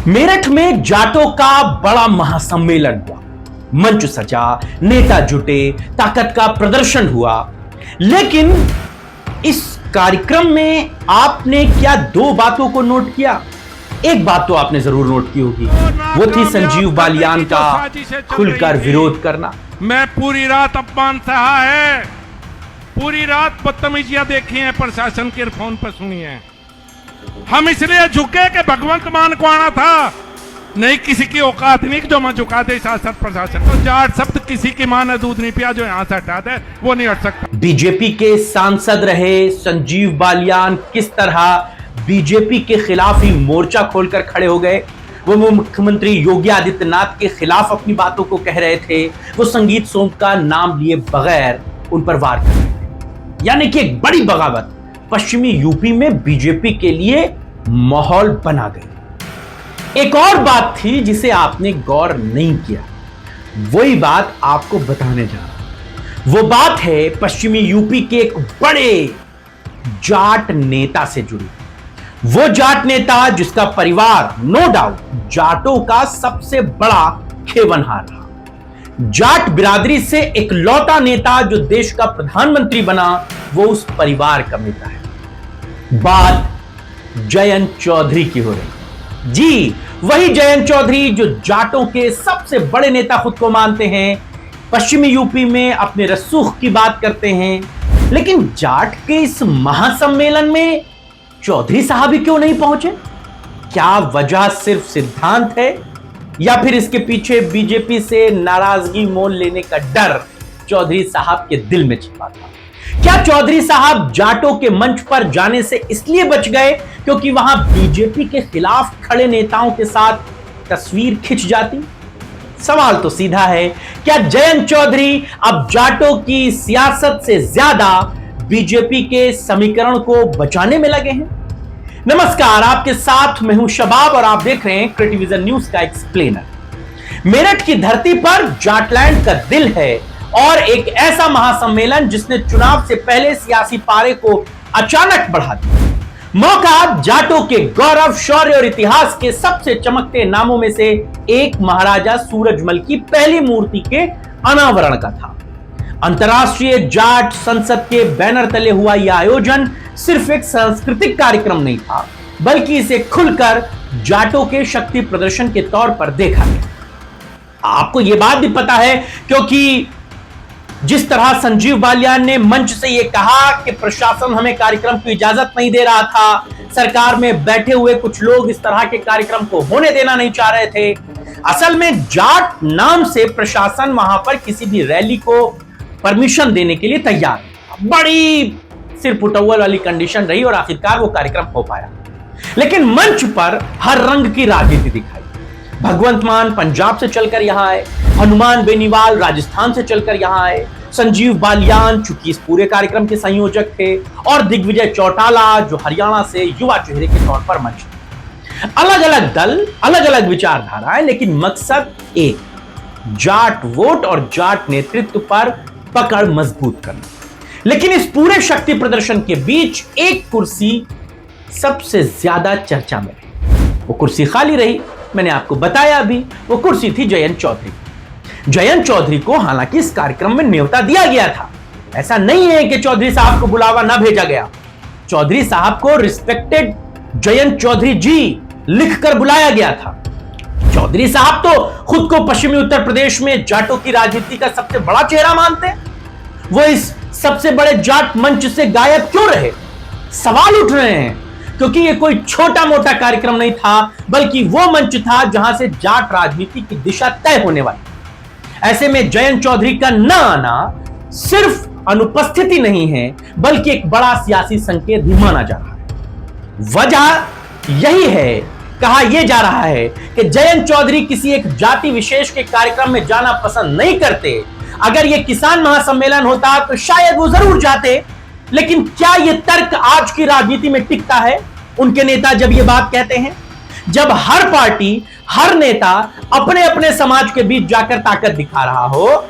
मेरठ में जाटों का बड़ा महासम्मेलन हुआ। मंच सजा, नेता जुटे, ताकत का प्रदर्शन हुआ। लेकिन इस कार्यक्रम में आपने क्या दो बातों को नोट किया? एक बात तो आपने जरूर नोट की होगी, वो थी संजीव बालियान का खुलकर विरोध करना। मैं पूरी रात अपमान सहा है, पूरी रात बदतमीजियां देखी हैं, प्रशासन के फोन पर सुनी है। हम इसलिए झुके कि भगवंत मान को आना था, नहीं किसी की औकात नहीं जो मैं झुका दे शासन प्रशासन को। जाट शब्द किसी की मां ने दूध नहीं पिया जो यहां से हटा दे, वो नहीं हट सकता। बीजेपी के सांसद रहे संजीव बालियान किस तरह बीजेपी के खिलाफ ही मोर्चा खोलकर खड़े हो गए। वो मुख्यमंत्री योगी आदित्यनाथ के खिलाफ अपनी बातों को कह रहे थे। वो संगीत सोम का नाम लिए बगैर उन पर वार कर रहे थे। यानी कि एक बड़ी बगावत पश्चिमी यूपी में बीजेपी के लिए माहौल बना गई। एक और बात थी जिसे आपने गौर नहीं किया, वही बात आपको बताने जा रहा हूं। वो बात है पश्चिमी यूपी के एक बड़े जाट नेता से जुड़ी। वो जाट नेता जिसका परिवार नो डाउट जाटों का सबसे बड़ा खेवनहार रहा। जाट बिरादरी से इकलौता नेता जो देश का प्रधानमंत्री बना, वो उस परिवार का नेता है। बात जयंत चौधरी की हो रही। जी, वही जयंत चौधरी जो जाटों के सबसे बड़े नेता खुद को मानते हैं, पश्चिमी यूपी में अपने रसूख की बात करते हैं। लेकिन जाट के इस महासम्मेलन में चौधरी साहब ही क्यों नहीं पहुंचे? क्या वजह सिर्फ सिद्धांत है या फिर इसके पीछे बीजेपी से नाराजगी मोल लेने का डर चौधरी साहब के दिल में छिपा था? क्या चौधरी साहब जाटों के मंच पर जाने से इसलिए बच गए क्योंकि वहां बीजेपी के खिलाफ खड़े नेताओं के साथ तस्वीर खिंच जाती? सवाल तो सीधा है, क्या जयंत चौधरी अब जाटों की सियासत से ज्यादा बीजेपी के समीकरण को बचाने में लगे हैं? नमस्कार, आपके साथ मैं हूं शबाब और आप देख रहे हैं क्रिएटिविजन न्यूज का एक्सप्लेनर। मेरठ की धरती पर जाटलैंड का दिल है और एक ऐसा महासम्मेलन जिसने चुनाव से पहले सियासी पारे को अचानक बढ़ा दिया। मौका जाटों के गौरव, शौर्य और इतिहास के सबसे चमकते नामों में से एक महाराजा सूरजमल की पहली मूर्ति के अनावरण का था। अंतर्राष्ट्रीय जाट संसद के बैनर तले हुआ यह आयोजन सिर्फ एक सांस्कृतिक कार्यक्रम नहीं था, बल्कि इसे खुलकर जाटों के शक्ति प्रदर्शन के तौर पर देखा गया। आपको यह बात भी पता है क्योंकि जिस तरह संजीव बालियान ने मंच से यह कहा कि प्रशासन हमें कार्यक्रम की इजाजत नहीं दे रहा था, सरकार में बैठे हुए कुछ लोग इस तरह के कार्यक्रम को होने देना नहीं चाह रहे थे। असल में जाट नाम से प्रशासन वहां पर किसी भी रैली को परमिशन देने के लिए तैयार, बड़ी सिर पुटौल वाली कंडीशन रही और आखिरकार वो कार्यक्रम हो पाया। लेकिन मंच पर हर रंग की राजनीति दिखाई। भगवंत मान पंजाब से चलकर यहां आए, हनुमान बेनीवाल राजस्थान से चलकर यहां आए, संजीव बालियान चूंकि इस पूरे कार्यक्रम के संयोजक थे, और दिग्विजय चौटाला जो हरियाणा से युवा चेहरे के तौर पर मंच। अलग अलग दल, अलग अलग विचारधाराएं, लेकिन मकसद एक, जाट वोट और जाट नेतृत्व पर पकड़ मजबूत करना। लेकिन इस पूरे शक्ति प्रदर्शन के बीच एक कुर्सी सबसे ज्यादा चर्चा में रही। वो कुर्सी खाली रही, मैंने आपको बताया अभी, वो कुर्सी थी जयंत चौधरी। जयंत चौधरी को हालांकि इस कार्यक्रम में न्योता दिया गया था। ऐसा नहीं है कि चौधरी साहब को बुलावा ना भेजा गया। चौधरी साहब को रिस्पेक्टेड जयंत चौधरी जी लिखकर बुलाया गया था। चौधरी साहब तो खुद को पश्चिमी उत्तर प्रदेश में जाटों की राजनीति का सबसे बड़ा चेहरा मानते हैं। वो इस सबसे बड़े जाट मंच से गायब क्यों रहे? सवाल उठ रहे हैं क्योंकि ये कोई छोटा मोटा कार्यक्रम नहीं था, बल्कि वो मंच था जहां से जाट राजनीति की दिशा तय होने वाली। ऐसे में जयंत चौधरी का न आना सिर्फ अनुपस्थिति नहीं है, बल्कि एक बड़ा सियासी संकेत भी माना जा रहा है। वजह यही है, कहा यह जा रहा है कि जयंत चौधरी किसी एक जाति विशेष के कार्यक्रम में जाना पसंद नहीं करते। अगर यह किसान महासम्मेलन होता तो शायद वो जरूर जाते। लेकिन क्या यह तर्क आज की राजनीति में टिकता है? उनके नेता जब यह बात कहते हैं, जब हर पार्टी, हर नेता अपने अपने समाज के बीच जाकर ताकत दिखा रहा हो,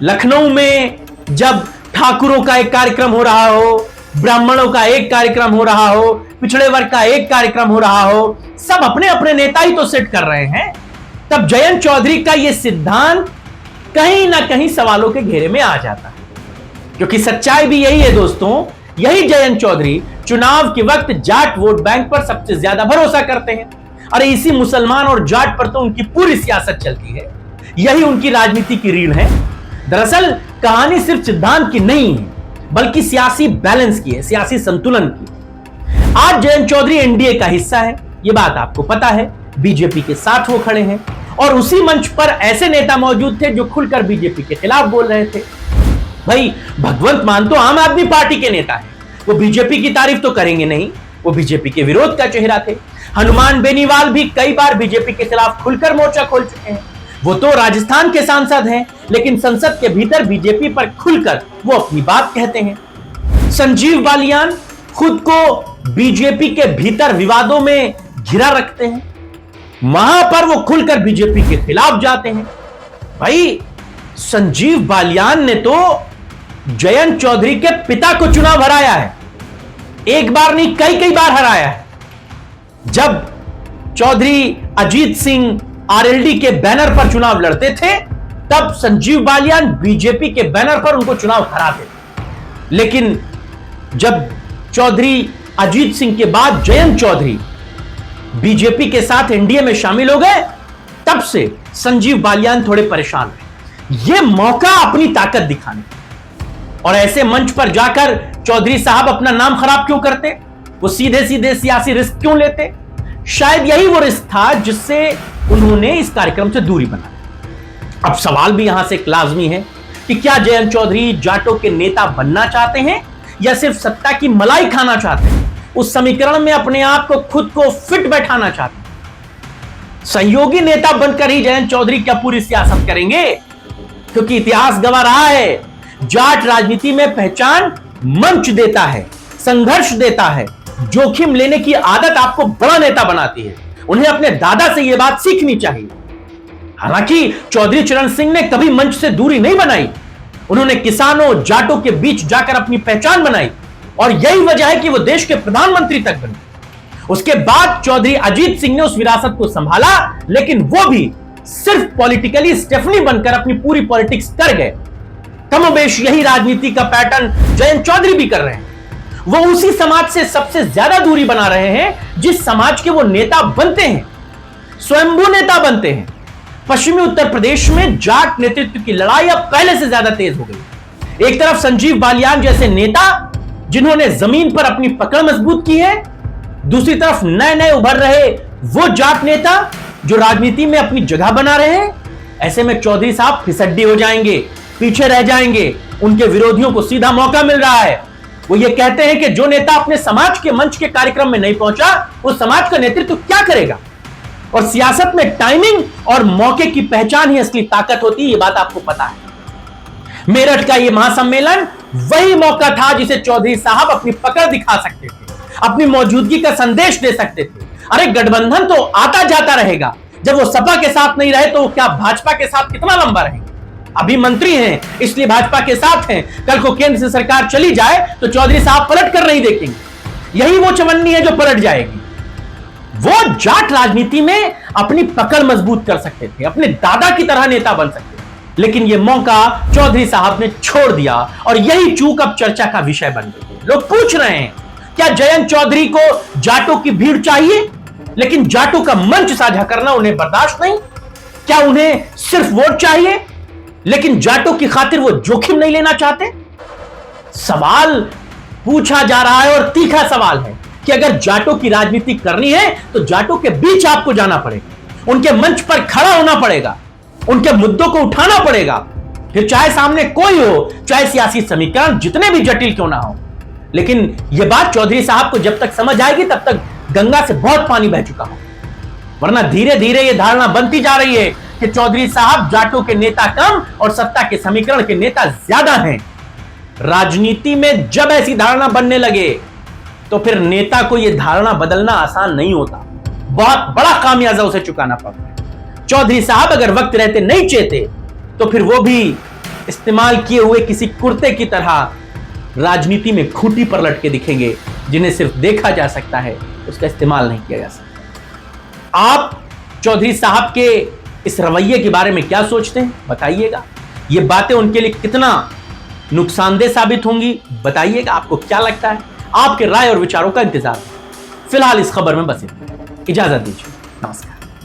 लखनऊ में जब ठाकुरों का एक कार्यक्रम हो रहा हो, ब्राह्मणों का एक कार्यक्रम हो रहा हो, पिछड़े वर्ग का एक कार्यक्रम हो रहा हो, सब अपने अपने नेता ही तो सेट कर रहे हैं, तब जयंत चौधरी का यह सिद्धांत कहीं ना कहीं सवालों के घेरे में आ जाता है। क्योंकि सच्चाई भी यही है दोस्तों, यही जयंत चौधरी चुनाव के वक्त जाट वोट बैंक पर सबसे ज्यादा भरोसा करते हैं। अरे इसी मुसलमान और जाट पर तो उनकी पूरी सियासत चलती है, यही उनकी राजनीति की रीढ़ है। दरअसल कहानी सिर्फ सिद्धांत की नहीं है, बल्कि सियासी बैलेंस की है, सियासी संतुलन की। आज जयंत चौधरी एनडीए का हिस्सा है, यह बात आपको पता है, बीजेपी के साथ वो खड़े हैं, और उसी मंच पर ऐसे नेता मौजूद थे जो खुलकर बीजेपी के खिलाफ बोल रहे थे। भाई भगवंत मान तो आम आदमी पार्टी के नेता है, वो बीजेपी की तारीफ तो करेंगे नहीं, वो बीजेपी के विरोध का चेहरा थे। हनुमान बेनीवाल भी कई बार बीजेपी के खिलाफ खुलकर मोर्चा खोल चुके हैं। वो तो राजस्थान के सांसद हैं, लेकिन संसद के भीतर बीजेपी पर खुलकर वो अपनी बात कहते हैं। संजीव बालियान खुद को बीजेपी के भीतर विवादों में घिरा रखते हैं, वहां पर वो खुलकर बीजेपी के खिलाफ जाते हैं। भाई संजीव बालियान ने तो जयंत चौधरी के पिता को चुनाव हराया है, एक बार नहीं कई बार हराया है। जब चौधरी अजीत सिंह आरएलडी के बैनर पर चुनाव लड़ते थे, तब संजीव बालियान बीजेपी के बैनर पर उनको चुनाव हराते थे। लेकिन जब चौधरी अजीत सिंह के बाद जयंत चौधरी बीजेपी के साथ एनडीए में शामिल हो गए, तब से संजीव बालियान थोड़े परेशान रहे। यह मौका अपनी ताकत दिखाने, और ऐसे मंच पर जाकर चौधरी साहब अपना नाम खराब क्यों करते, वो सीधे सीधे सियासी रिस्क क्यों लेते? शायद यही वो रिस्क था जिससे उन्होंने इस कार्यक्रम से दूरी बनाई। अब सवाल भी यहां से एक लाजमी है कि क्या जयंत चौधरी जाटों के नेता बनना चाहते हैं या सिर्फ सत्ता की मलाई खाना चाहते हैं, उस समीकरण में अपने आप को खुद को फिट बैठाना चाहते हैं? सहयोगी नेता बनकर ही जयंत चौधरी क्या पूरी सियासत करेंगे? क्योंकि इतिहास गवाह रहा है, जाट राजनीति में पहचान मंच देता है, संघर्ष देता है, जोखिम लेने की आदत आपको बड़ा नेता बनाती है। उन्हें अपने दादा से यह बात सीखनी चाहिए। हालांकि चौधरी चरण सिंह ने कभी मंच से दूरी नहीं बनाई, उन्होंने किसानों जाटों के बीच जाकर अपनी पहचान बनाई, और यही वजह है कि वो देश के प्रधानमंत्री तक बने। उसके बाद चौधरी अजीत सिंह ने उस विरासत को संभाला, लेकिन वो भी सिर्फ पॉलिटिकली स्टेफनी बनकर अपनी पूरी पॉलिटिक्स कर गए। कमोबेश यही राजनीति का पैटर्न जयंत चौधरी भी कर रहे हैं। वो उसी समाज से सबसे ज्यादा दूरी बना रहे हैं जिस समाज के वो नेता बनते हैं, स्वयंभू नेता बनते हैं। पश्चिमी उत्तर प्रदेश में जाट नेतृत्व की लड़ाई अब पहले से ज्यादा तेज हो गई। एक तरफ संजीव बालियान जैसे नेता जिन्होंने जमीन पर अपनी पकड़ मजबूत की है, दूसरी तरफ नए नए उभर रहे वो जाट नेता जो राजनीति में अपनी जगह बना रहे हैं। ऐसे में चौधरी साहब फिसड्डी हो जाएंगे, पीछे रह जाएंगे। उनके विरोधियों को सीधा मौका मिल रहा है। वो ये कहते हैं कि जो नेता अपने समाज के मंच के कार्यक्रम में नहीं पहुंचा, वो समाज का नेतृत्व क्या करेगा? और सियासत में टाइमिंग और मौके की पहचान ही असली ताकत होती है, ये बात आपको पता है। मेरठ का ये महासम्मेलन वही मौका था जिसे चौधरी साहब अपनी पकड़ दिखा सकते थे, अपनी मौजूदगी का संदेश दे सकते थे। अरे गठबंधन तो आता जाता रहेगा, जब वो सपा के साथ नहीं रहे तो क्या भाजपा के साथ कितना लंबा रहेंगे? अभी मंत्री हैं इसलिए भाजपा के साथ हैं, कल को केंद्र से सरकार चली जाए तो चौधरी साहब पलट कर नहीं देखेंगे। यही वो चवन्नी है जो पलट जाएगी। वो जाट राजनीति में अपनी पकड़ मजबूत कर सकते थे, अपने दादा की तरह नेता बन सकते थे, लेकिन यह मौका चौधरी साहब ने छोड़ दिया, और यही चूक अब चर्चा का विषय बन गई। लोग पूछ रहे हैं क्या जयंत चौधरी को जाटों की भीड़ चाहिए, लेकिन जाटों का मंच साझा करना उन्हें बर्दाश्त नहीं? क्या उन्हें सिर्फ वोट चाहिए, लेकिन जाटों की खातिर वो जोखिम नहीं लेना चाहते? सवाल पूछा जा रहा है, और तीखा सवाल है कि अगर जाटों की राजनीति करनी है तो जाटों के बीच आपको जाना पड़ेगा, उनके मंच पर खड़ा होना पड़ेगा, उनके मुद्दों को उठाना पड़ेगा। फिर चाहे सामने कोई हो, चाहे सियासी समीकरण जितने भी जटिल क्यों ना हो। लेकिन यह बात चौधरी साहब को जब तक समझ आएगी तब तक गंगा से बहुत पानी बह चुका हो, वरना धीरे धीरे यह धारणा बनती जा रही है कि चौधरी साहब जाटों के नेता कम और सत्ता के समीकरण के नेता ज्यादा हैं। राजनीति में जब ऐसी धारणा बनने लगे तो फिर नेता को यह धारणा बदलना आसान नहीं होता, बहुत बड़ा खामियाजा उसे चुकाना पड़ता है। चौधरी साहब अगर वक्त रहते नहीं चेते तो फिर वो भी इस्तेमाल किए हुए किसी कुर्ते की तरह राजनीति में खूंटी पर लटके दिखेंगे। जिन्हें सिर्फ देखा जा सकता है, उसका इस्तेमाल नहीं किया जा सकता। आप चौधरी साहब के इस रवैये के बारे में क्या सोचते हैं, बताइएगा। ये बातें उनके लिए कितना नुकसानदेह साबित होंगी, बताइएगा। आपको क्या लगता है? आपके राय और विचारों का इंतजार है। फिलहाल इस खबर में बस इतना। इजाजत दीजिए, नमस्कार।